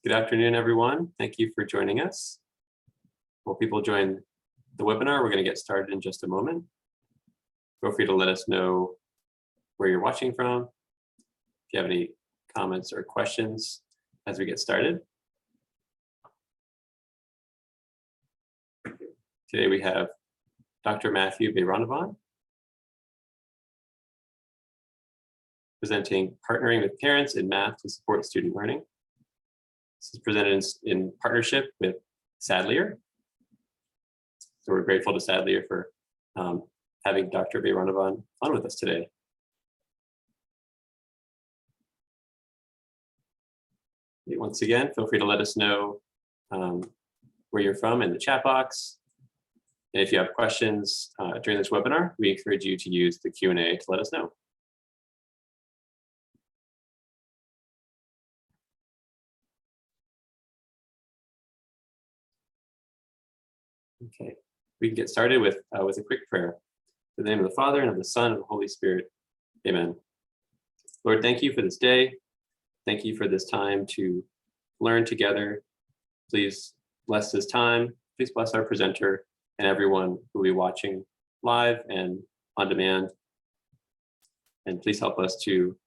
Good afternoon, everyone. Thank you for joining us. While people join the webinar, we're going to get started in just a moment. Feel free to let us know where you're watching from, if you have any comments or questions as we get started. Today we have Dr. Matthew Beyranevand presenting Partnering with Parents in Math to Support Student Learning. This is presented in partnership with Sadlier. So we're grateful to Sadlier for having Dr. Beyranevand on with us today. Once again, feel free to let us know where you're from in the chat box. And if you have questions during this webinar, we encourage you to use the Q&A to let us know. Okay, we can get started with a quick prayer. In the name of the Father, and of the Son, and of the Holy Spirit. Amen. Lord, thank you for this day. Thank you for this time to learn together. Please bless this time. Please bless our presenter and everyone who will be watching live and on demand. And please help us to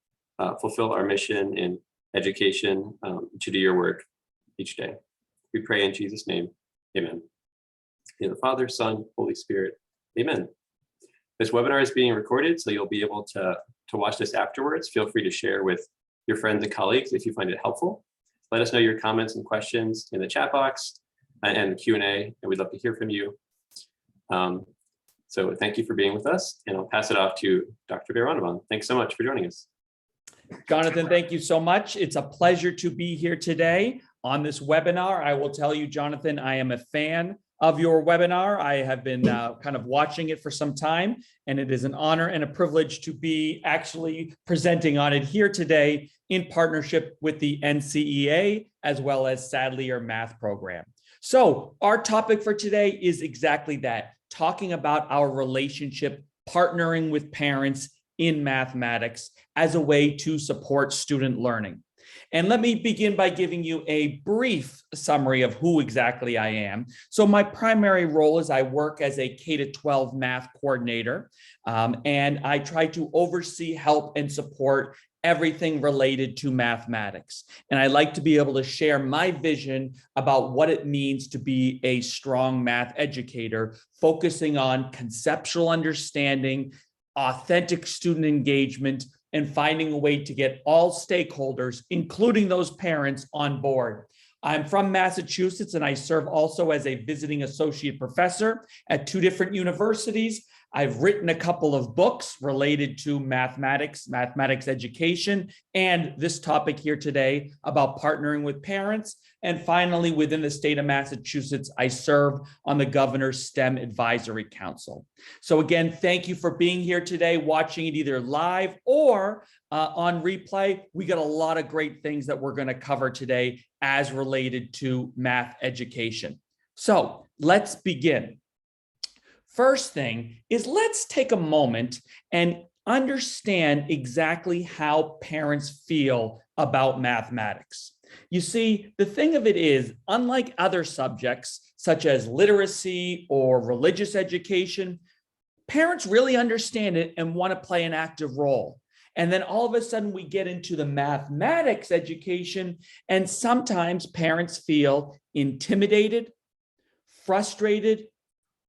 fulfill our mission in education, to do your work each day. We pray in Jesus' name. Amen. In the Father, Son, Holy Spirit. Amen. This webinar is being recorded, so you'll be able to watch this afterwards. Feel free to share with your friends and colleagues if you find it helpful. Let us know your comments and questions in the chat box and the Q&A, and we'd love to hear from you. So thank you for being with us, and I'll pass it off to Dr. Beyranevand. Thanks so much for joining us. Jonathan, thank you so much. It's a pleasure to be here today on this webinar. I will tell you, Jonathan, I am a fan of your webinar. I have been kind of watching it for some time, and it is an honor and a privilege to be actually presenting on it here today in partnership with the NCEA as well as Sadlier Math Program. So our topic for today is exactly that, talking about our relationship, partnering with parents in mathematics as a way to support student learning. And let me begin by giving you a brief summary of who exactly I am. So my primary role is I work as a K-12 math coordinator, and I try to oversee, help, and support everything related to mathematics. And I like to be able to share my vision about what it means to be a strong math educator, focusing on conceptual understanding, authentic student engagement, and finding a way to get all stakeholders, including those parents, on board. I'm from Massachusetts, and I serve also as a visiting associate professor at 2 different universities. I've written a couple of books related to mathematics education, and this topic here today about partnering with parents. And finally, within the state of Massachusetts, I serve on the Governor's STEM Advisory Council. So again, thank you for being here today, watching it either live or on replay. We got a lot of great things that we're going to cover today as related to math education. So let's begin. First thing is, let's take a moment and understand exactly how parents feel about mathematics. You see, the thing of it is, unlike other subjects such as literacy or religious education, parents really understand it and want to play an active role. And then all of a sudden we get into the mathematics education, and sometimes parents feel intimidated, frustrated,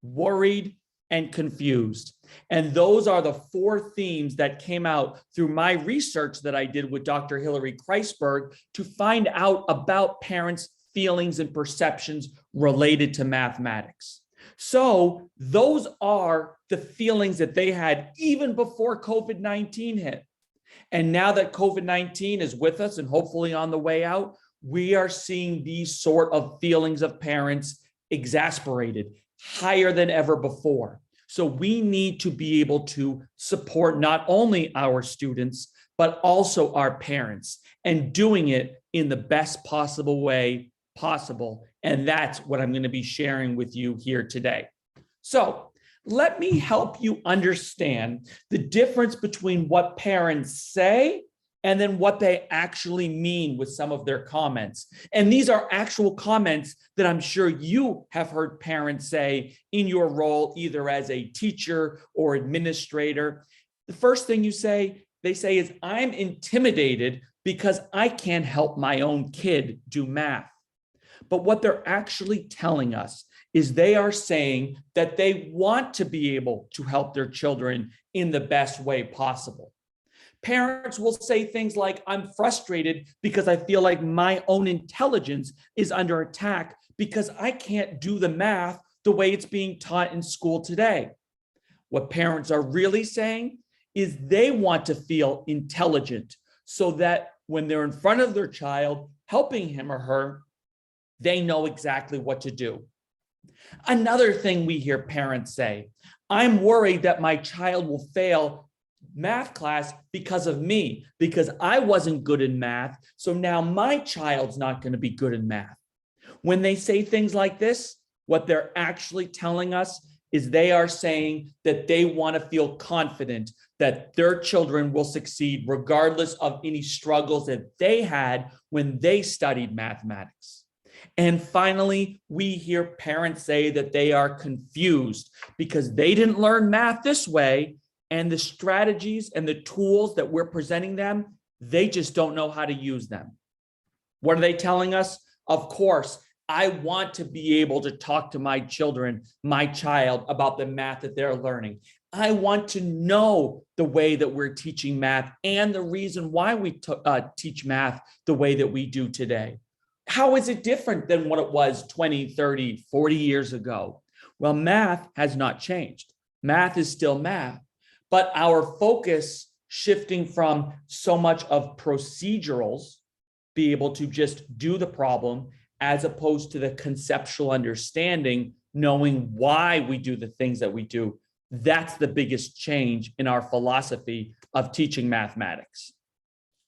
worried, and confused. And those are the 4 themes that came out through my research that I did with Dr. Hilary Kreisberg to find out about parents' feelings and perceptions related to mathematics. So those are the feelings that they had even before COVID-19 hit. And now that COVID-19 is with us and hopefully on the way out, we are seeing these sort of feelings of parents exasperated, higher than ever before. So we need to be able to support not only our students, but also our parents, and doing it in the best possible way possible. And that's what I'm going to be sharing with you here today. So let me help you understand the difference between what parents say and then what they actually mean with some of their comments. And these are actual comments that I'm sure you have heard parents say in your role, either as a teacher or administrator. The first thing they say is, I'm intimidated because I can't help my own kid do math. But what they're actually telling us is they are saying that they want to be able to help their children in the best way possible. Parents will say things like, I'm frustrated because I feel like my own intelligence is under attack because I can't do the math the way it's being taught in school today. What parents are really saying is they want to feel intelligent so that when they're in front of their child, helping him or her, they know exactly what to do. Another thing we hear parents say, I'm worried that my child will fail math class because of me, because I wasn't good in math. So now my child's not going to be good in math. When they say things like this, what they're actually telling us is they are saying that they want to feel confident that their children will succeed regardless of any struggles that they had when they studied mathematics. And finally, we hear parents say that they are confused because they didn't learn math this way, and the strategies and the tools that we're presenting them, they just don't know how to use them. What are they telling us? Of course, I want to be able to talk to my children, my child, about the math that they're learning. I want to know the way that we're teaching math and the reason why we teach math the way that we do today. How is it different than what it was 20, 30, 40 years ago? Well, math has not changed. Math is still math, but our focus shifting from so much of procedurals, be able to just do the problem, as opposed to the conceptual understanding, knowing why we do the things that we do. That's the biggest change in our philosophy of teaching mathematics.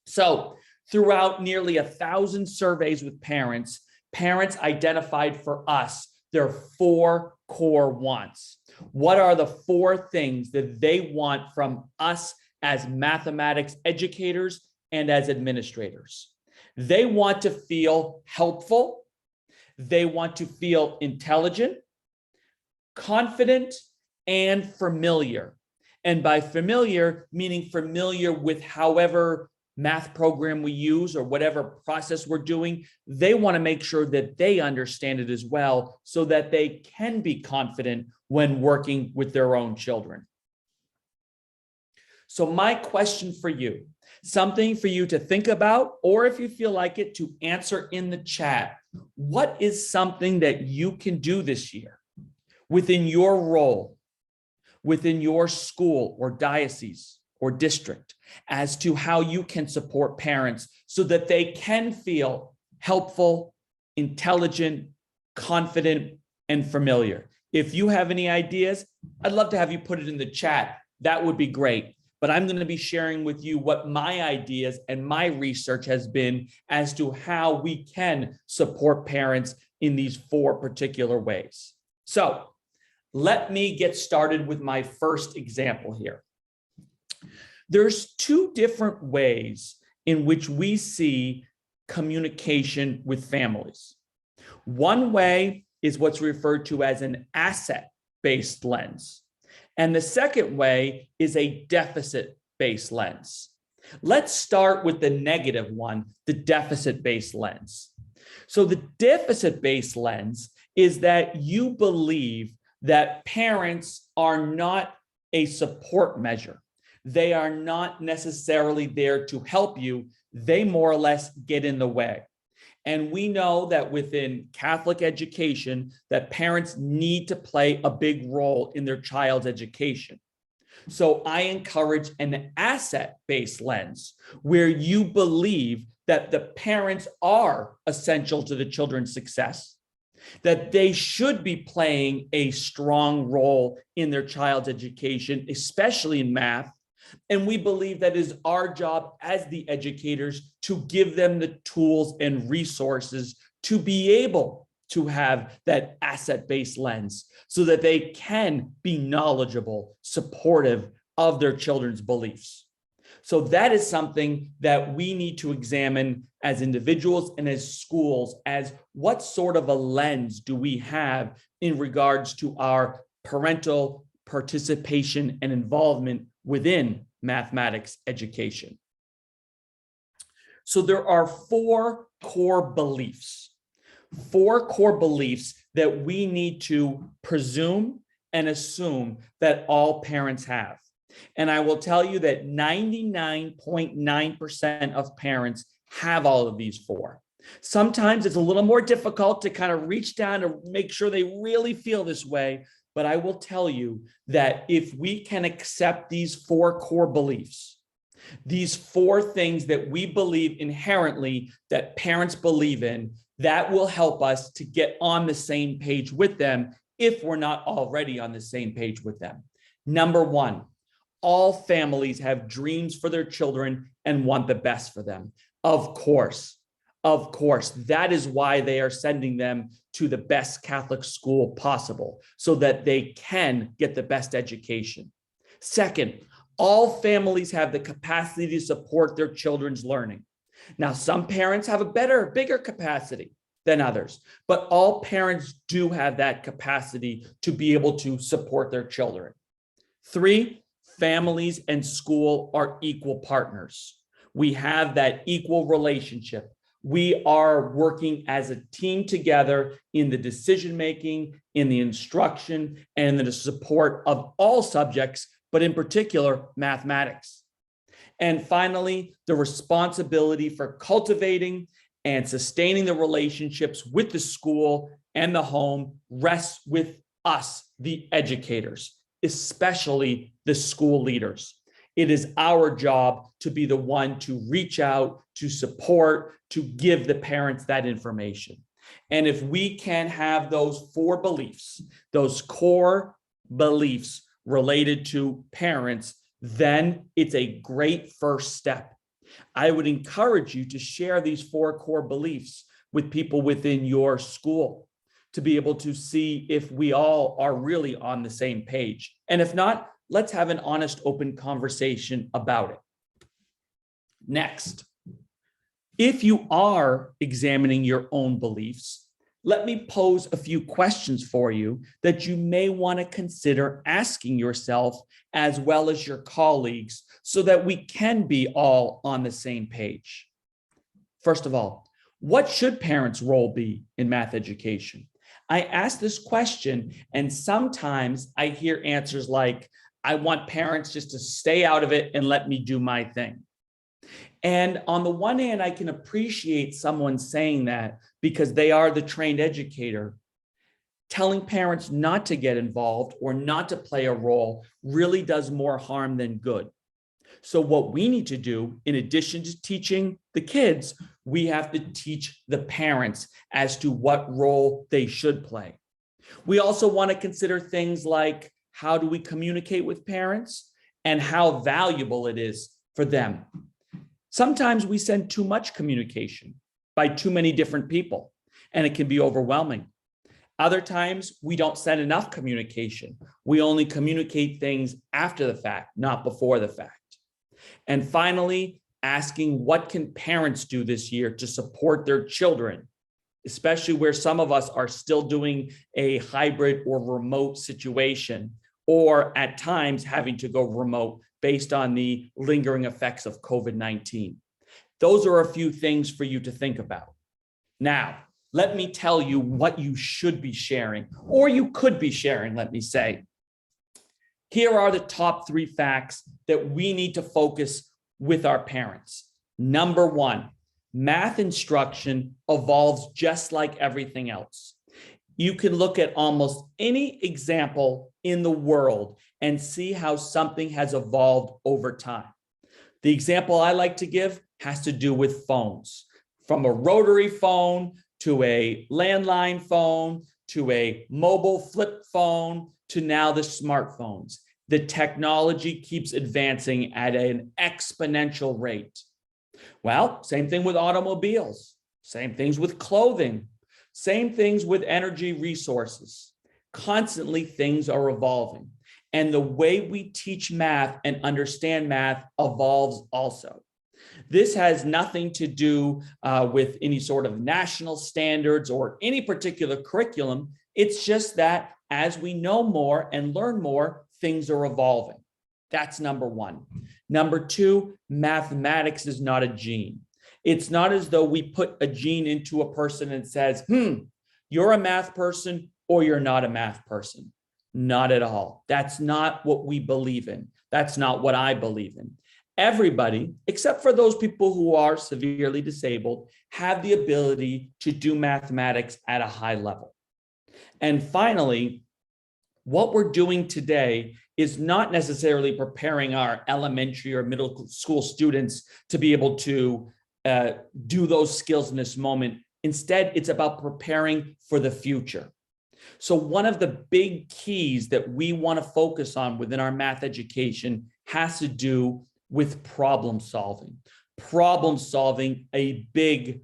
So throughout nearly 1,000 surveys with parents, parents identified for us their 4 core wants. What are the 4 things that they want from us as mathematics educators and as administrators? They want to feel helpful. They want to feel intelligent, confident, and familiar. And by familiar, meaning familiar with however math program we use or whatever process we're doing, they want to make sure that they understand it as well so that they can be confident when working with their own children. So my question for you, something for you to think about, or if you feel like it, to answer in the chat. What is something that you can do this year within your role, within your school or diocese or district, as to how you can support parents so that they can feel helpful, intelligent, confident, and familiar? If you have any ideas, I'd love to have you put it in the chat. That would be great. But I'm going to be sharing with you what my ideas and my research has been as to how we can support parents in these 4 particular ways. So let me get started with my first example here. There's 2 different ways in which we see communication with families. One way is what's referred to as an asset-based lens. And the second way is a deficit-based lens. Let's start with the negative one, the deficit-based lens. So the deficit-based lens is that you believe that parents are not a support measure. They are not necessarily there to help you. They more or less get in the way. And we know that within Catholic education, that parents need to play a big role in their child's education. So I encourage an asset-based lens where you believe that the parents are essential to the children's success, that they should be playing a strong role in their child's education, especially in math. And we believe that it is our job as the educators to give them the tools and resources to be able to have that asset-based lens so that they can be knowledgeable, supportive of their children's beliefs. So that is something that we need to examine as individuals and as schools, as what sort of a lens do we have in regards to our parental participation and involvement within mathematics education. So there are four core beliefs that we need to presume and assume that all parents have. And I will tell you that 99.9% of parents have all of these four. Sometimes it's a little more difficult to kind of reach down to make sure they really feel this way. But I will tell you that if we can accept these four core beliefs, these four things that we believe inherently that parents believe in, that will help us to get on the same page with them if we're not already on the same page with them. Number one, all families have dreams for their children and want the best for them. Of course, that is why they are sending them to the best Catholic school possible so that they can get the best education. Second, all families have the capacity to support their children's learning. Now, some parents have a bigger capacity than others, but all parents do have that capacity to be able to support their children. Three, families and school are equal partners. We have that equal relationship. We are working as a team together in the decision-making, in the instruction, and in the support of all subjects, but in particular, mathematics. And finally, the responsibility for cultivating and sustaining the relationships with the school and the home rests with us, the educators, especially the school leaders. It is our job to be the one to reach out, to support, to give the parents that information. And if we can have those four beliefs, those core beliefs related to parents, then it's a great first step. I would encourage you to share these four core beliefs with people within your school to be able to see if we all are really on the same page. And if not, let's have an honest, open conversation about it. Next, if you are examining your own beliefs, let me pose a few questions for you that you may want to consider asking yourself as well as your colleagues so that we can be all on the same page. First of all, what should parents' role be in math education? I ask this question, and sometimes I hear answers like, I want parents just to stay out of it and let me do my thing. And on the one hand, I can appreciate someone saying that because they are the trained educator. Telling parents not to get involved or not to play a role really does more harm than good. So what we need to do, in addition to teaching the kids, we have to teach the parents as to what role they should play. We also want to consider things like, how do we communicate with parents and how valuable it is for them? Sometimes we send too much communication by too many different people, and it can be overwhelming. Other times we don't send enough communication. We only communicate things after the fact, not before the fact. And finally, asking what can parents do this year to support their children, especially where some of us are still doing a hybrid or remote situation, or at times having to go remote based on the lingering effects of COVID-19. Those are a few things for you to think about. Now, let me tell you what you should be sharing, or you could be sharing, let me say. Here are the top 3 facts that we need to focus with our parents. Number 1, math instruction evolves just like everything else. You can look at almost any example in the world and see how something has evolved over time. The example I like to give has to do with phones, from a rotary phone to a landline phone to a mobile flip phone to now the smartphones. The technology keeps advancing at an exponential rate. Well, same thing with automobiles, same things with clothing, same things with energy resources. Constantly things are evolving. And the way we teach math and understand math evolves also. This has nothing to do with any sort of national standards or any particular curriculum. It's just that as we know more and learn more, things are evolving. That's number one. Number two, mathematics is not a gene. It's not as though we put a gene into a person and says, you're a math person or you're not a math person. Not at all. That's not what we believe in. That's not what I believe in. Everybody, except for those people who are severely disabled, have the ability to do mathematics at a high level. And finally, what we're doing today is not necessarily preparing our elementary or middle school students to be able to do those skills in this moment. Instead, it's about preparing for the future. So one of the big keys that we want to focus on within our math education has to do with problem solving. Problem solving, a big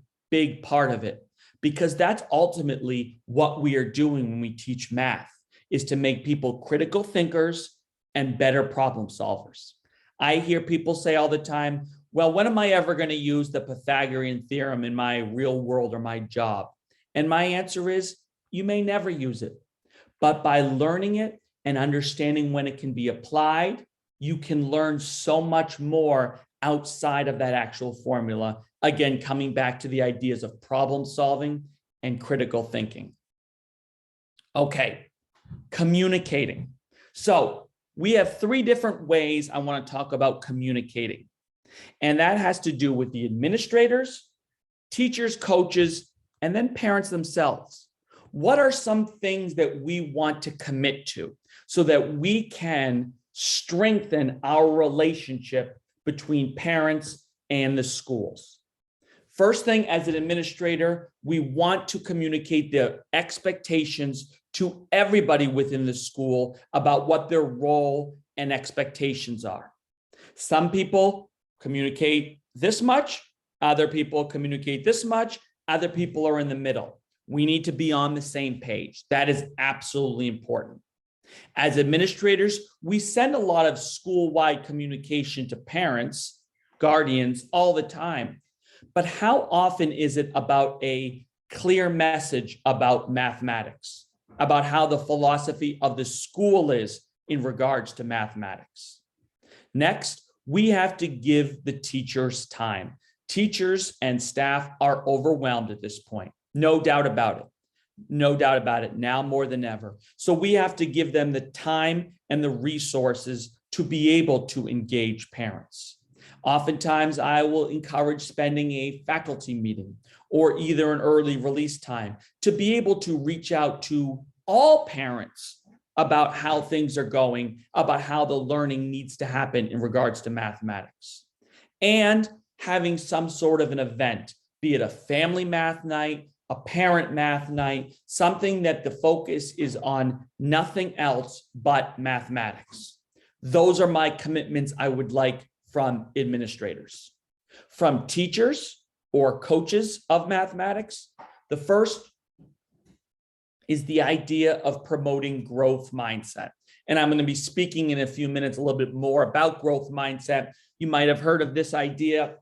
part of it, because that's ultimately what we are doing when we teach math, is to make people critical thinkers and better problem solvers. I hear people say all the time, well, when am I ever going to use the Pythagorean theorem in my real world or my job? And my answer is, you may never use it, but by learning it and understanding when it can be applied, you can learn so much more outside of that actual formula. Again, coming back to the ideas of problem solving and critical thinking. Okay, communicating. So we have three different ways I want to talk about communicating. And that has to do with the administrators, teachers, coaches, and then parents themselves. What are some things that we want to commit to so that we can strengthen our relationship between parents and the schools? First thing, as an administrator, we want to communicate the expectations to everybody within the school about what their role and expectations are. Some people communicate this much, other people communicate this much, other people are in the middle. We need to be on the same page. That is absolutely important. As administrators, we send a lot of school-wide communication to parents, guardians all the time. But how often is it about a clear message about mathematics, about how the philosophy of the school is in regards to mathematics? Next, we have to give the teachers time. Teachers and staff are overwhelmed at this point. No doubt about it. No doubt about it, now more than ever. So we have to give them the time and the resources to be able to engage parents. Oftentimes, I will encourage spending a faculty meeting or either an early release time to be able to reach out to all parents about how things are going, about how the learning needs to happen in regards to mathematics. And having some sort of an event, be it a family math night, a parent math night, something that the focus is on nothing else but mathematics. Those are my commitments I would like from administrators. From teachers or coaches of mathematics, the first is the idea of promoting growth mindset. And I'm going to be speaking in a few minutes a little bit more about growth mindset. You might have heard of this idea.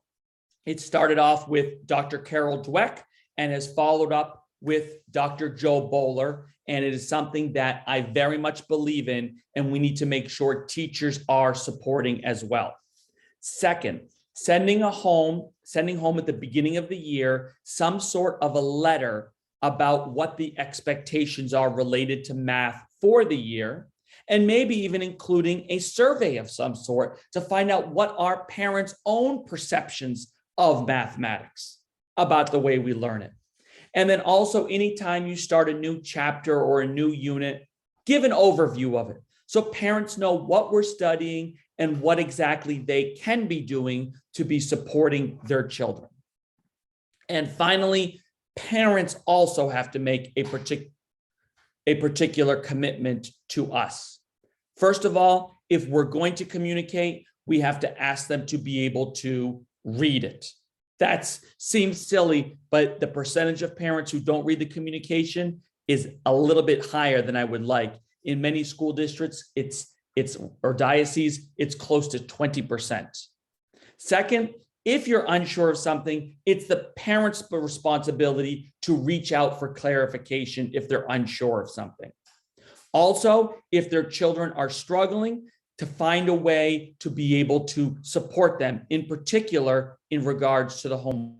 It started off with Dr. Carol Dweck and has followed up with Dr. Joe Bowler. And it is something that I very much believe in, and we need to make sure teachers are supporting as well. Second, sending home at the beginning of the year some sort of a letter about what the expectations are related to math for the year, and maybe even including a survey of some sort to find out what are parents' own perceptions of mathematics about the way we learn it. And then also, anytime you start a new chapter or a new unit, give an overview of it so parents know what we're studying and what exactly they can be doing to be supporting their children. And finally, parents also have to make a particular commitment to us. First of all, if we're going to communicate, we have to ask them to be able to read it. That seems silly, but the percentage of parents who don't read the communication is a little bit higher than I would like. In many school districts, it's or diocese, it's close to 20%. Second, if you're unsure of something, it's the parent's responsibility to reach out for clarification if they're unsure of something. Also, if their children are struggling, to find a way to be able to support them, in particular in regards to the home.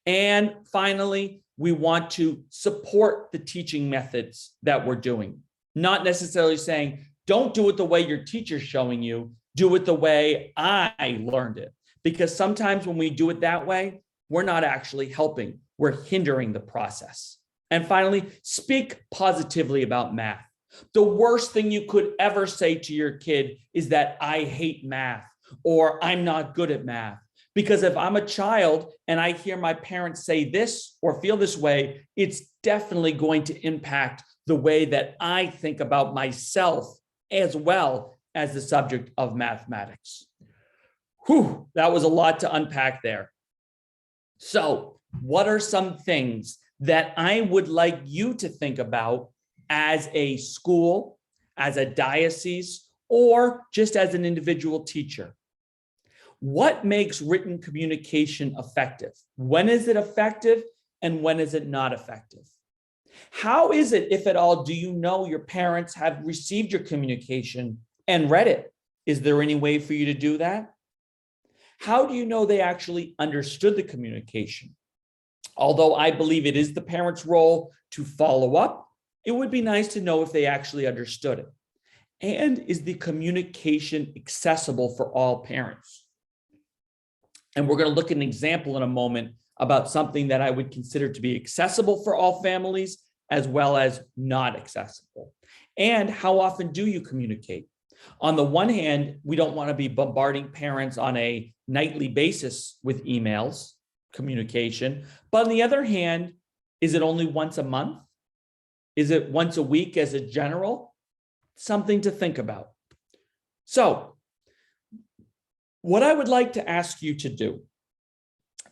And finally, we want to support the teaching methods that we're doing, not necessarily saying, don't do it the way your teacher's showing you, do it the way I learned it. Because sometimes when we do it that way, we're not actually helping, we're hindering the process. And finally, speak positively about math. The worst thing you could ever say to your kid is that I hate math or I'm not good at math. Because if I'm a child and I hear my parents say this or feel this way, it's definitely going to impact the way that I think about myself as well as the subject of mathematics. Whew, that was a lot to unpack there. So, what are some things that I would like you to think about as a school, as a diocese, or just as an individual teacher? What makes written communication effective? When is it effective and when is it not effective? How is it, if at all, do you know your parents have received your communication and read it? Is there any way for you to do that? How do you know they actually understood the communication? Although I believe it is the parent's role to follow up, it would be nice to know if they actually understood it. And is the communication accessible for all parents? And we're going to look at an example in a moment about something that I would consider to be accessible for all families as well as not accessible. And how often do you communicate? On the one hand, we don't want to be bombarding parents on a nightly basis with emails, communication. But on the other hand, is it only once a month? Is it once a week as a general? Something to think about. So, what I would like to ask you to do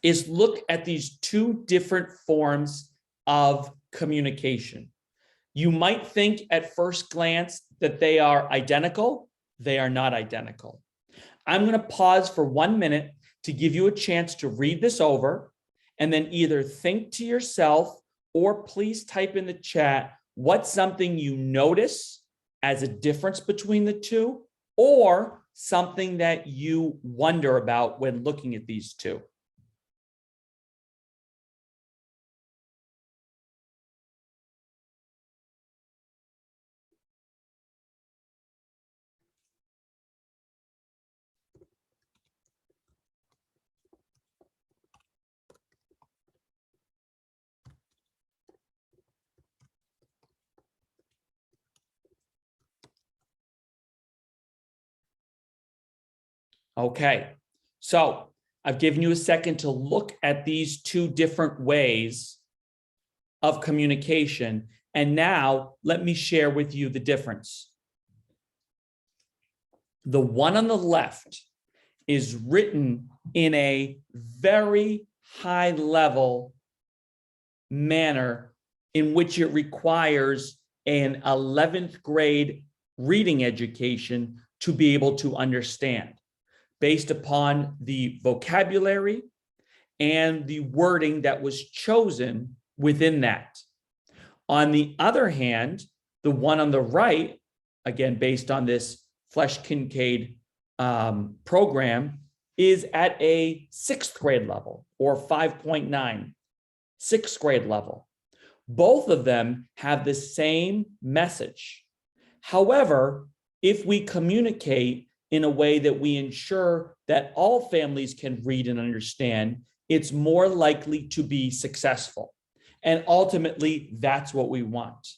is look at these two different forms of communication. You might think at first glance that they are identical. They are not identical. I'm going to pause for 1 minute to give you a chance to read this over and then either think to yourself or please type in the chat what's something you notice as a difference between the two or something that you wonder about when looking at these two. Okay, so I've given you a second to look at these two different ways of communication. And now let me share with you the difference. The one on the left is written in a very high level manner in which it requires an 11th grade reading education to be able to understand, based upon the vocabulary and the wording that was chosen within that. On the other hand, the one on the right, again, based on this Flesch-Kincaid program, is at a 6th grade level or 5.9, 6th grade level. Both of them have the same message. However, if we communicate in a way that we ensure that all families can read and understand, it's more likely to be successful. And ultimately, that's what we want.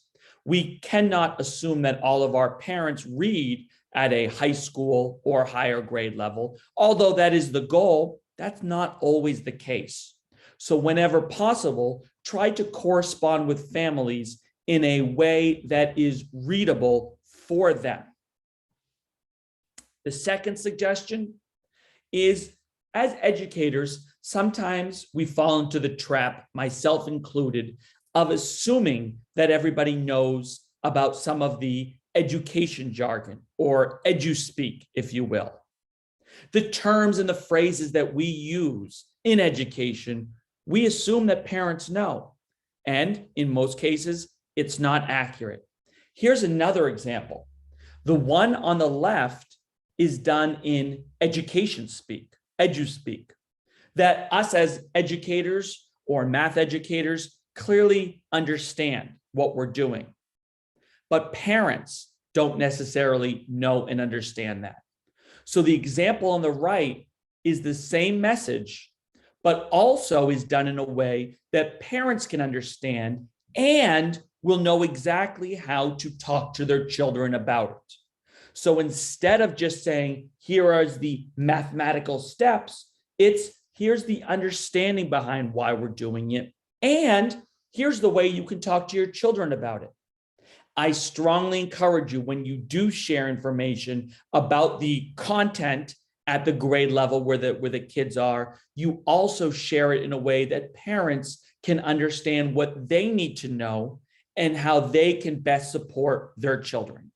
We cannot assume that all of our parents read at a high school or higher grade level. Although that is the goal, that's not always the case. So whenever possible, try to correspond with families in a way that is readable for them. The second suggestion is, as educators, sometimes we fall into the trap, myself included, of assuming that everybody knows about some of the education jargon or eduspeak, if you will. The terms and the phrases that we use in education, we assume that parents know. And in most cases, it's not accurate. Here's another example. The one on the left is done in education speak, eduspeak, that us as educators or math educators clearly understand what we're doing. But parents don't necessarily know and understand that. So the example on the right is the same message, but also is done in a way that parents can understand and will know exactly how to talk to their children about it. So instead of just saying, here are the mathematical steps, it's here's the understanding behind why we're doing it. And here's the way you can talk to your children about it. I strongly encourage you, when you do share information about the content at the grade level where the kids are, you also share it in a way that parents can understand what they need to know and how they can best support their children.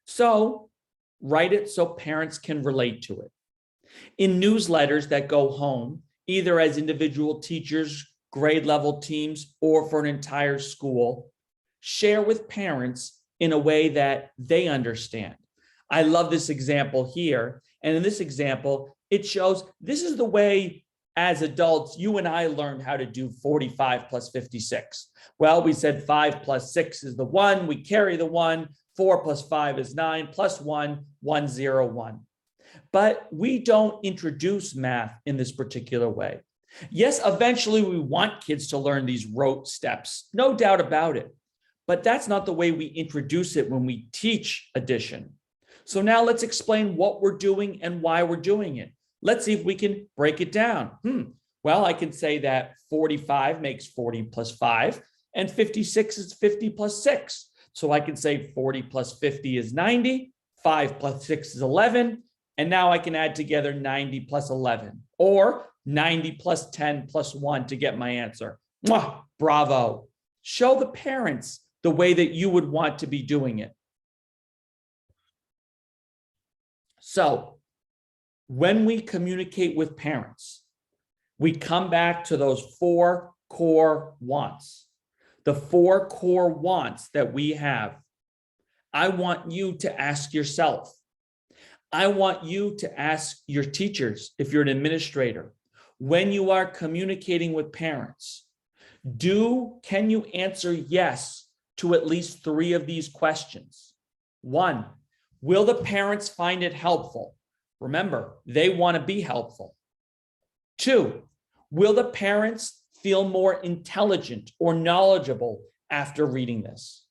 So write it so parents can relate to it. In newsletters that go home, either as individual teachers, grade level teams, or for an entire school, share with parents in a way that they understand. I love this example here. And in this example, it shows this is the way as adults, you and I learned how to do 45 plus 56. Well, we said 5 plus 6 is the 1. We carry the 1. 4 plus 5 is 9 plus 1, 1, 0, 1. But we don't introduce math in this particular way. Yes, eventually we want kids to learn these rote steps, no doubt about it. But that's not the way we introduce it when we teach addition. So now let's explain what we're doing and why we're doing it. Let's see if we can break it down. Well, I can say that 45 makes 40 plus 5, and 56 is 50 plus 6. So I can say 40 plus 50 is 90, 5 plus 6 is 11, and now I can add together 90 plus 11, or 90 plus 10 plus 1 to get my answer. Mwah, bravo. Show the parents the way that you would want to be doing it. So when we communicate with parents, we come back to those 4 core wants. The 4 core wants that we have. I want you to ask yourself. I want you to ask your teachers, if you're an administrator, when you are communicating with parents, can you answer yes to at least 3 of these questions? 1, will the parents find it helpful? Remember, they want to be helpful. 2, will the parents feel more intelligent or knowledgeable after reading this?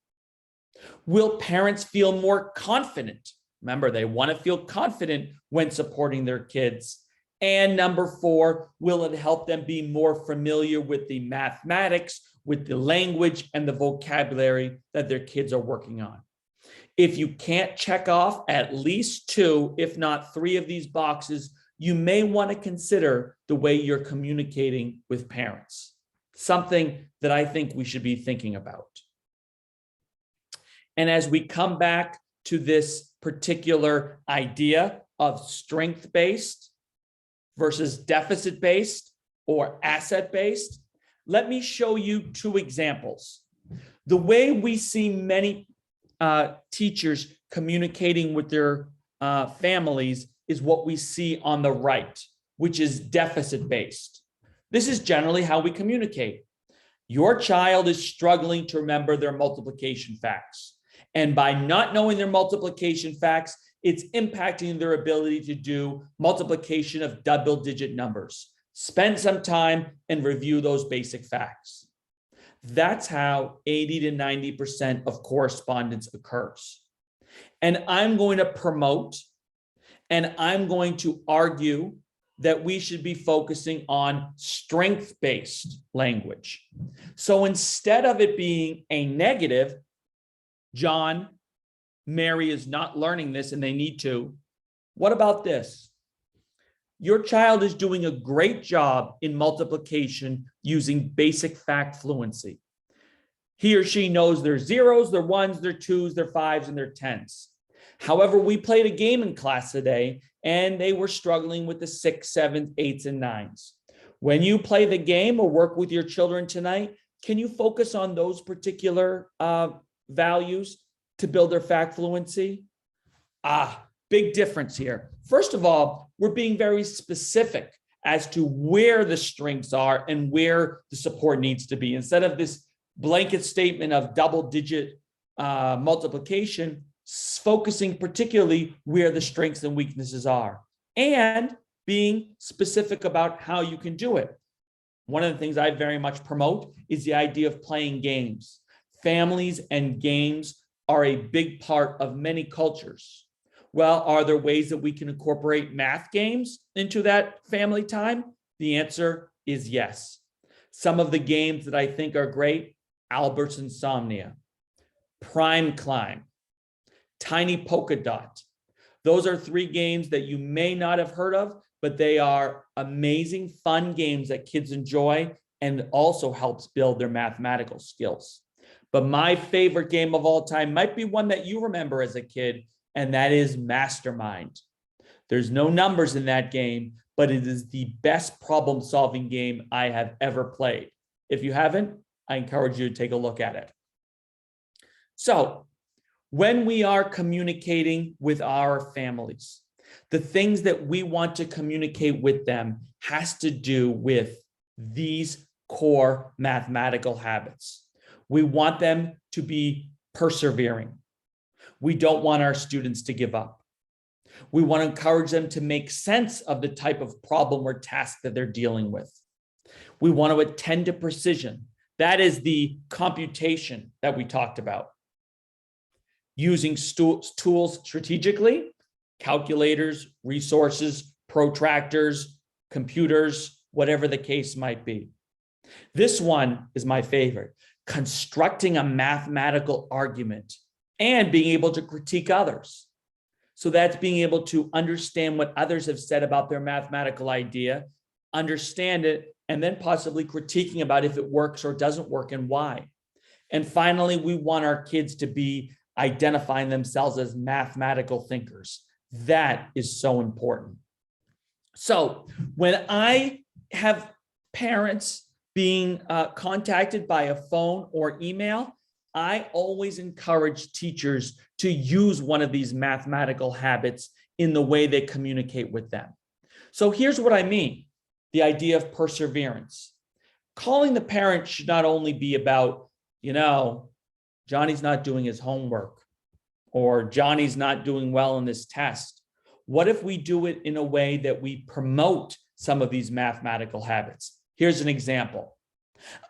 Will parents feel more confident? Remember, they want to feel confident when supporting their kids. And number 4, will it help them be more familiar with the mathematics, with the language and the vocabulary that their kids are working on? If you can't check off at least 2, if not 3 of these boxes, you may want to consider the way you're communicating with parents. Something that I think we should be thinking about. And as we come back to this particular idea of strength-based versus deficit-based or asset-based, let me show you 2 examples. The way we see many teachers communicating with their families is what we see on the right, which is deficit-based. This is generally how we communicate. Your child is struggling to remember their multiplication facts. And by not knowing their multiplication facts, it's impacting their ability to do multiplication of double-digit numbers. Spend some time and review those basic facts. That's how 80 to 90% of correspondence occurs. And I'm going to promote and I'm going to argue that we should be focusing on strength-based language. So instead of it being a negative, John, Mary is not learning this and they need to, what about this? Your child is doing a great job in multiplication using basic fact fluency. He or she knows their zeros, their ones, their twos, their fives, and their tens. However, we played a game in class today, and they were struggling with the 6, 7, 8s, and 9s. When you play the game or work with your children tonight, can you focus on those particular values to build their fact fluency? Big difference here. First of all, we're being very specific as to where the strengths are and where the support needs to be. Instead of this blanket statement of double-digit multiplication, focusing particularly where the strengths and weaknesses are, and being specific about how you can do it. One of the things I very much promote is the idea of playing games. Families and games are a big part of many cultures. Well, are there ways that we can incorporate math games into that family time? The answer is yes. Some of the games that I think are great: Albert's Insomnia, Prime Climb, Tiny Polka Dot. Those are 3 games that you may not have heard of, but they are amazing, fun games that kids enjoy and also helps build their mathematical skills. But my favorite game of all time might be one that you remember as a kid, and that is Mastermind. There's no numbers in that game, but it is the best problem-solving game I have ever played. If you haven't, I encourage you to take a look at it. So, when we are communicating with our families, the things that we want to communicate with them has to do with these core mathematical habits. We want them to be persevering. We don't want our students to give up. We want to encourage them to make sense of the type of problem or task that they're dealing with. We want to attend to precision. That is the computation that we talked about. Using tools strategically, calculators, resources, protractors, computers, whatever the case might be. This one is my favorite: constructing a mathematical argument and being able to critique others. So that's being able to understand what others have said about their mathematical idea, understand it, and then possibly critiquing about if it works or doesn't work and why. And finally, we want our kids to be identifying themselves as mathematical thinkers. That is so important. So when I have parents being contacted by a phone or email, I always encourage teachers to use one of these mathematical habits in the way they communicate with them. So here's what I mean: the idea of perseverance. Calling the parent should not only be about, Johnny's not doing his homework, or Johnny's not doing well in this test. What if we do it in a way that we promote some of these mathematical habits? Here's an example.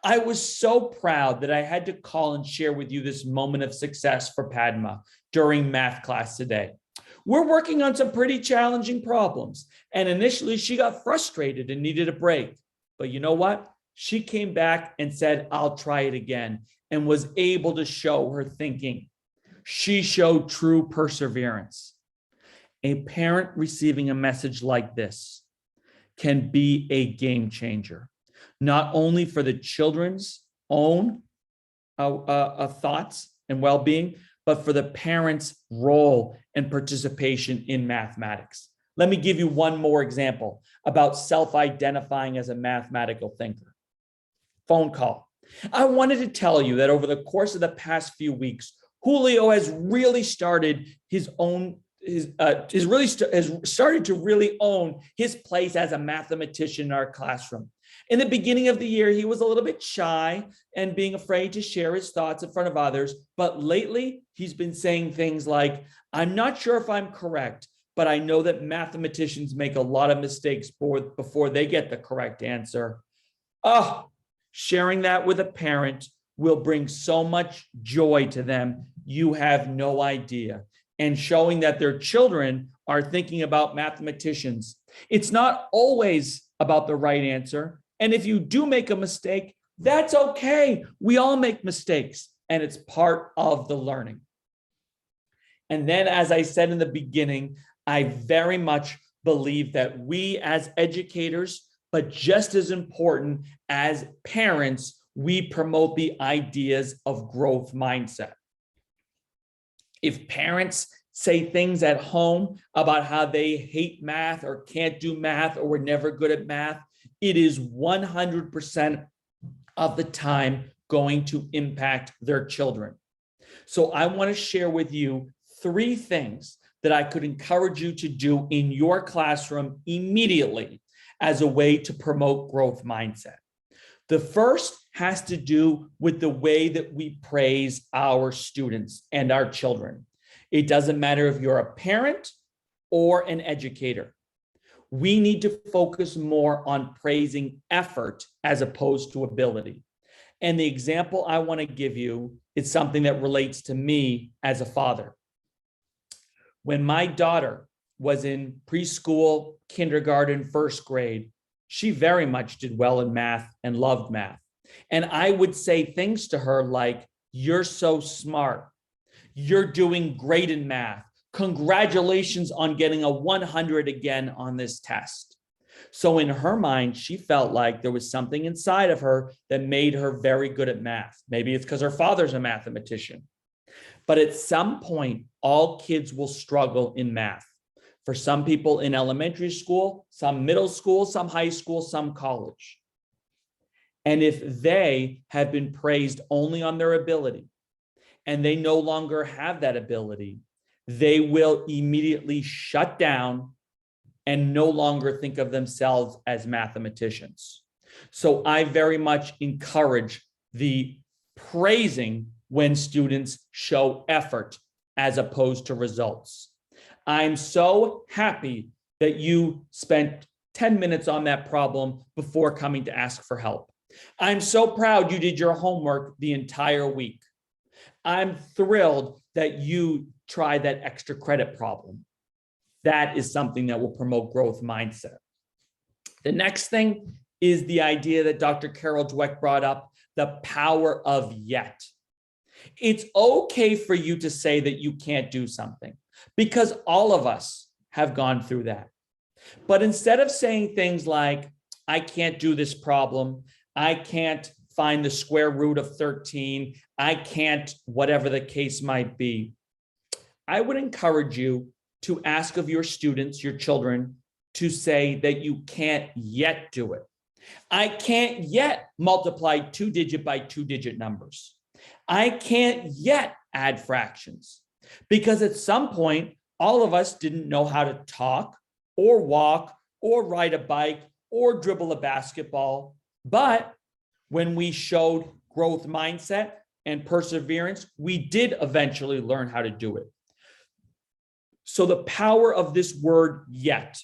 I was so proud that I had to call and share with you this moment of success for Padma during math class today. We're working on some pretty challenging problems, and initially she got frustrated and needed a break. But you know what? She came back and said, "I'll try it again," and was able to show her thinking. She showed true perseverance. A parent receiving a message like this can be a game changer, not only for the children's own thoughts and well-being, but for the parents' role and participation in mathematics. Let me give you one more example about self-identifying as a mathematical thinker. Phone call. I wanted to tell you that over the course of the past few weeks, Julio has really started started to really own his place as a mathematician in our classroom. In the beginning of the year, he was a little bit shy and being afraid to share his thoughts in front of others. But lately, he's been saying things like, "I'm not sure if I'm correct, but I know that mathematicians make a lot of mistakes before they get the correct answer." Oh, sharing that with a parent will bring so much joy to them. You have no idea. And showing that their children are thinking about mathematicians. It's not always about the right answer. And if you do make a mistake, that's okay. We all make mistakes, and it's part of the learning. And then, as I said in the beginning, I very much believe that we as educators, but just as important as parents, we promote the ideas of growth mindset. If parents say things at home about how they hate math or can't do math or were never good at math, it is 100% of the time going to impact their children. So I want to share with you 3 things that I could encourage you to do in your classroom immediately as a way to promote growth mindset. The first has to do with the way that we praise our students and our children. It doesn't matter if you're a parent or an educator. We need to focus more on praising effort as opposed to ability. And the example I want to give you is something that relates to me as a father. When my daughter was in preschool, kindergarten, first grade, she very much did well in math and loved math. And I would say things to her like, "You're so smart. You're doing great in math. Congratulations on getting a 100 again on this test." So in her mind, she felt like there was something inside of her that made her very good at math. Maybe it's because her father's a mathematician. But at some point, all kids will struggle in math. For some people in elementary school, some middle school, some high school, some college. And if they have been praised only on their ability, and they no longer have that ability, they will immediately shut down and no longer think of themselves as mathematicians. So I very much encourage the praising when students show effort as opposed to results. I'm so happy that you spent 10 minutes on that problem before coming to ask for help. I'm so proud you did your homework the entire week. I'm thrilled that you tried that extra credit problem. That is something that will promote growth mindset. The next thing is the idea that Dr. Carol Dweck brought up, the power of yet. It's okay for you to say that you can't do something because all of us have gone through that. But instead of saying things like, "I can't do this problem, I can't find the square root of 13, I can't," whatever the case might be, I would encourage you to ask of your students, your children, to say that you can't yet do it. I can't yet multiply 2-digit by 2-digit numbers. I can't yet add fractions. Because at some point, all of us didn't know how to talk or walk or ride a bike or dribble a basketball. But when we showed growth mindset and perseverance, we did eventually learn how to do it. So the power of this word yet,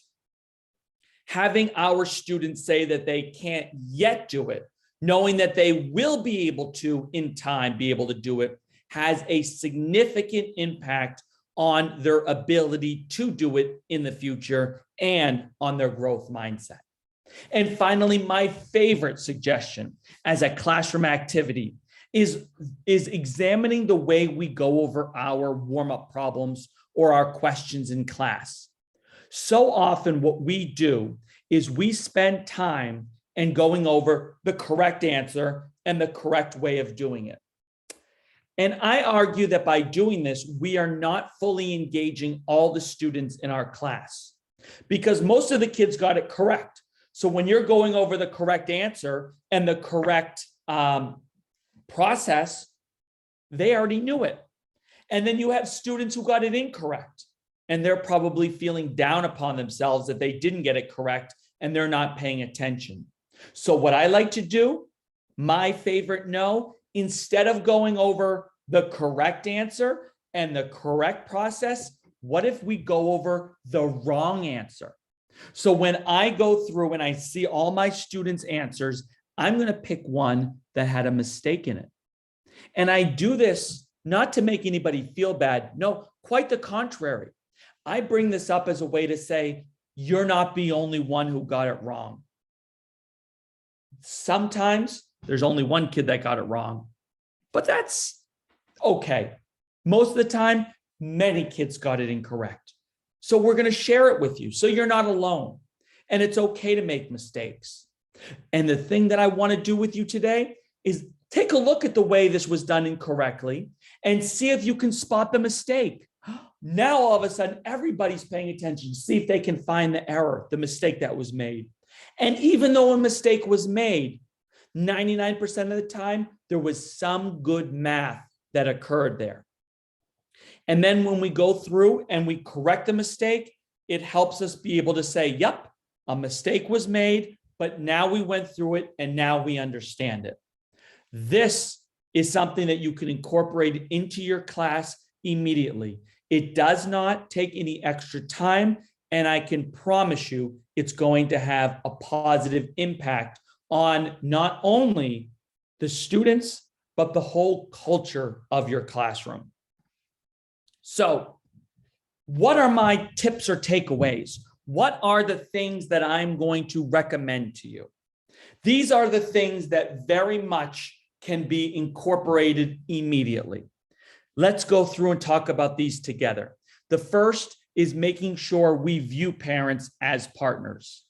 having our students say that they can't yet do it, knowing that they will be able to in time be able to do it, has a significant impact on their ability to do it in the future and on their growth mindset. And finally, my favorite suggestion as a classroom activity is examining the way we go over our warm-up problems or our questions in class. So often what we do is we spend time and going over the correct answer and the correct way of doing it. And I argue that by doing this, we are not fully engaging all the students in our class because most of the kids got it correct. So when you're going over the correct answer and the correct process, they already knew it. And then you have students who got it incorrect, and they're probably feeling down upon themselves that they didn't get it correct and they're not paying attention. So what I like to do, my favorite no, instead of going over the correct answer and the correct process, what if we go over the wrong answer? So when I go through and I see all my students' answers, I'm going to pick one that had a mistake in it. And I do this not to make anybody feel bad. No, quite the contrary. I bring this up as a way to say, you're not the only one who got it wrong. Sometimes there's only one kid that got it wrong, but that's okay. Most of the time, many kids got it incorrect. So we're going to share it with you so you're not alone. And it's okay to make mistakes. And the thing that I want to do with you today is take a look at the way this was done incorrectly and see if you can spot the mistake. Now, all of a sudden, everybody's paying attention to see if they can find the error, the mistake that was made. And even though a mistake was made, 99% of the time, there was some good math that occurred there. And then when we go through and we correct the mistake, it helps us be able to say, yep, a mistake was made, but now we went through it and now we understand it. This is something that you can incorporate into your class immediately. It does not take any extra time, and I can promise you it's going to have a positive impact on not only the students, but the whole culture of your classroom. So, what are my tips or takeaways? What are the things that I'm going to recommend to you? These are the things that very much can be incorporated immediately. Let's go through and talk about these together. The first is making sure we view parents as partners.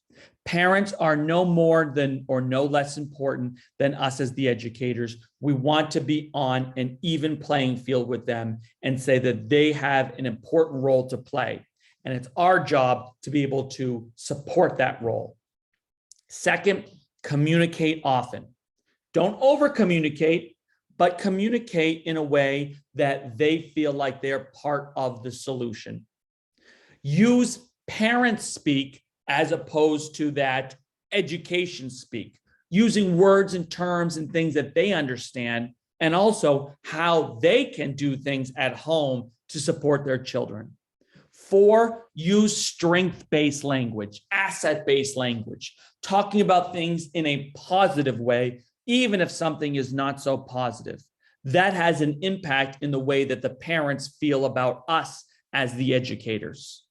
Parents are no more than or no less important than us as the educators. We want to be on an even playing field with them and say that they have an important role to play. And it's our job to be able to support that role. Second, communicate often. Don't over communicate, but communicate in a way that they feel like they're part of the solution. Use parent speak as opposed to that education speak, using words and terms and things that they understand, and also how they can do things at home to support their children. 4, use strength-based language, asset-based language, talking about things in a positive way, even if something is not so positive. That has an impact in the way that the parents feel about us as the educators.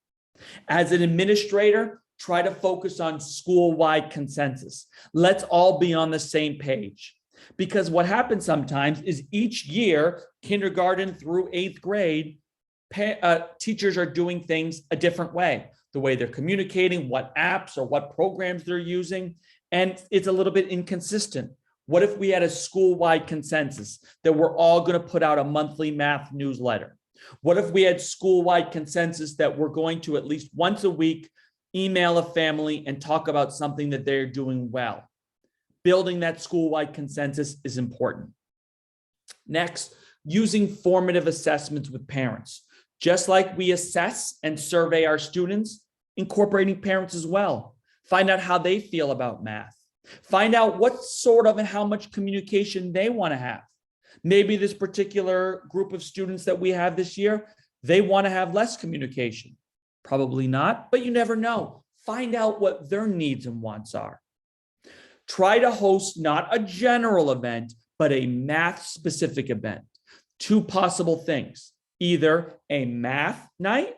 As an administrator, try to focus on school-wide consensus. Let's all be on the same page. Because what happens sometimes is each year, kindergarten through 8th grade, teachers are doing things a different way. The way they're communicating, what apps or what programs they're using, and it's a little bit inconsistent. What if we had a school-wide consensus that we're all going to put out a monthly math newsletter? What if we had school-wide consensus that we're going to at least once a week email a family and talk about something that they're doing well? Building that school-wide consensus is important. Next, using formative assessments with parents. Just like we assess and survey our students, incorporating parents as well. Find out how they feel about math. Find out what sort of and how much communication they want to have. Maybe this particular group of students that we have this year, they want to have less communication. Probably not, but you never know. Find out what their needs and wants are. Try to host not a general event, but a math-specific event. 2 possible things. Either a math night,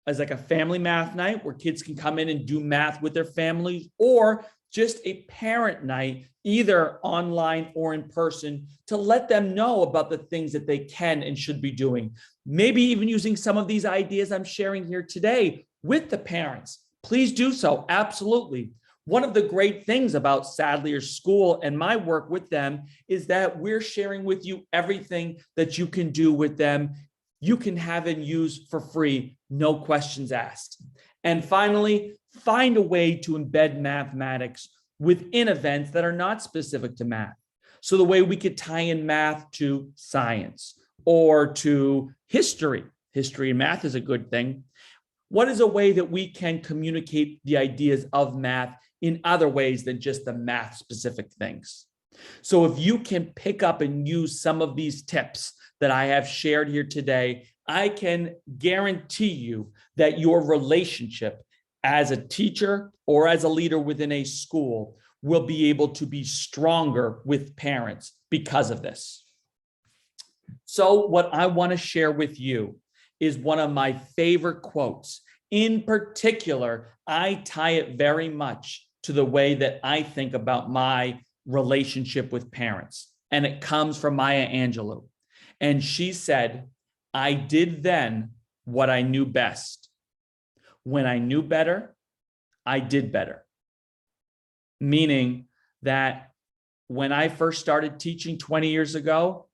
as like a family math night where kids can come in and do math with their families, or just a parent night, either online or in person, to let them know about the things that they can and should be doing. Maybe even using some of these ideas I'm sharing here today with the parents. Please do so, absolutely. One of the great things about Sadler's School and my work with them is that we're sharing with you everything that you can do with them. You can have and use for free, no questions asked. And finally, find a way to embed mathematics within events that are not specific to math. So the way we could tie in math to science or to history. History and math is a good thing. What is a way that we can communicate the ideas of math in other ways than just the math specific things? So if you can pick up and use some of these tips that I have shared here today, I can guarantee you that your relationship as a teacher or as a leader within a school will be able to be stronger with parents because of this. So what I want to share with you is one of my favorite quotes. In particular, I tie it very much to the way that I think about my relationship with parents. And it comes from Maya Angelou. And she said, "I did then what I knew best. when I knew better, I did better. Meaning that when I first started teaching 20 years ago,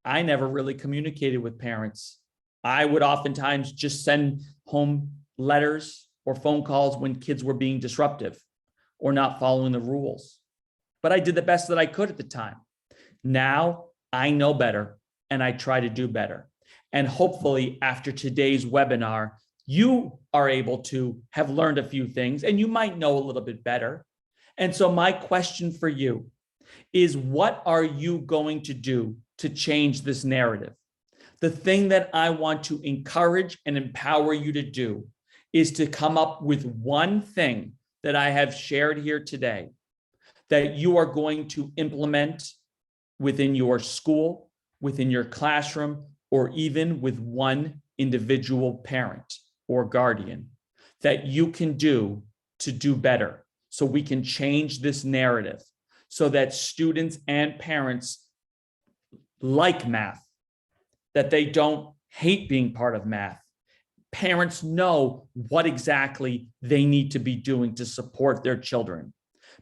I never really communicated with parents. I would oftentimes just send home letters or phone calls when kids were being disruptive or not following the rules. But I did the best that I could at the time. Now I know better and I try to do better. And hopefully after today's webinar, you are able to have learned a few things and you might know a little bit better. And so my question for you is, what are you going to do to change this narrative? The thing that I want to encourage and empower you to do is to come up with one thing that I have shared here today that you are going to implement within your school, within your classroom, or even with one individual parent or guardian that you can do to do better, so we can change this narrative so that students and parents like math, that they don't hate being part of math. Parents know what exactly they need to be doing to support their children,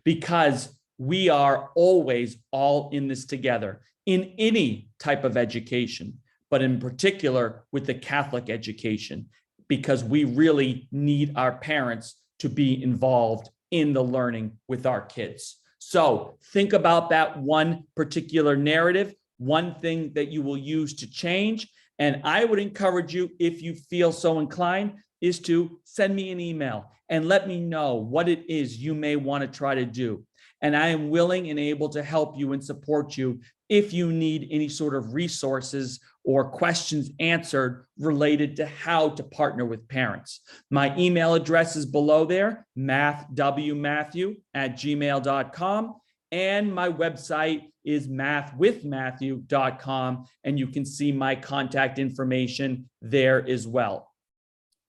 because we are always all in this together in any type of education, but in particular with the Catholic education, because we really need our parents to be involved in the learning with our kids. So think about that one particular narrative, one thing that you will use to change. And I would encourage you, if you feel so inclined, is to send me an email and let me know what it is you may want to try to do. And I am willing and able to help you and support you if you need any sort of resources or questions answered related to how to partner with parents. My email address is below there, mathwmatthew@gmail.com. And my website is mathwithmatthew.com. And you can see my contact information there as well.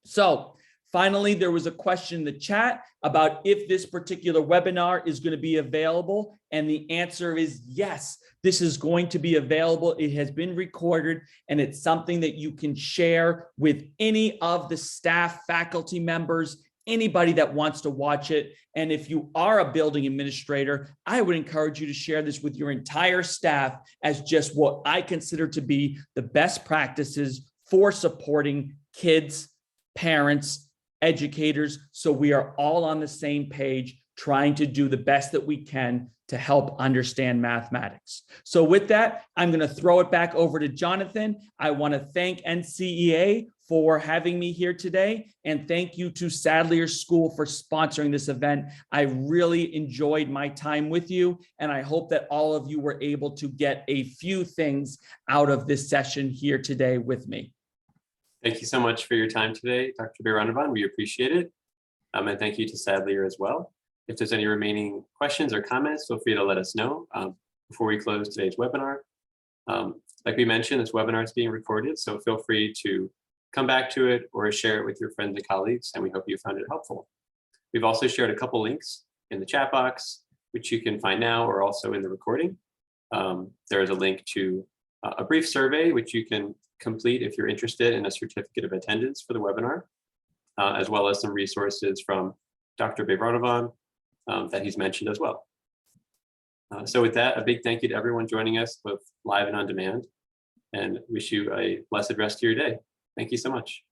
So finally, there was a question in the chat about if this particular webinar is going to be available. And the answer is yes, this is going to be available. It has been recorded and it's something that you can share with any of the staff, faculty members, anybody that wants to watch it. And if you are a building administrator, I would encourage you to share this with your entire staff as just what I consider to be the best practices for supporting kids, parents, educators, so we are all on the same page, trying to do the best that we can to help understand mathematics. So with that, I'm going to throw it back over to Jonathan. I want to thank NCEA for having me here today, and thank you to Sadlier School for sponsoring this event. I really enjoyed my time with you, and I hope that all of you were able to get a few things out of this session here today with me. Thank you so much for your time today, Dr. Beyranevand. We appreciate it. And thank you to Sadlier as well. If there's any remaining questions or comments, feel free to let us know before we close today's webinar. Like we mentioned, this webinar is being recorded, so feel free to come back to it or share it with your friends and colleagues, and we hope you found it helpful. We've also shared a couple links in the chat box, which you can find now or also in the recording. There is a link to a brief survey, which you can complete if you're interested in a certificate of attendance for the webinar, as well as some resources from Dr. Beyranevand that he's mentioned as well. So with that, a big thank you to everyone joining us both live and on demand, and wish you a blessed rest of your day. Thank you so much.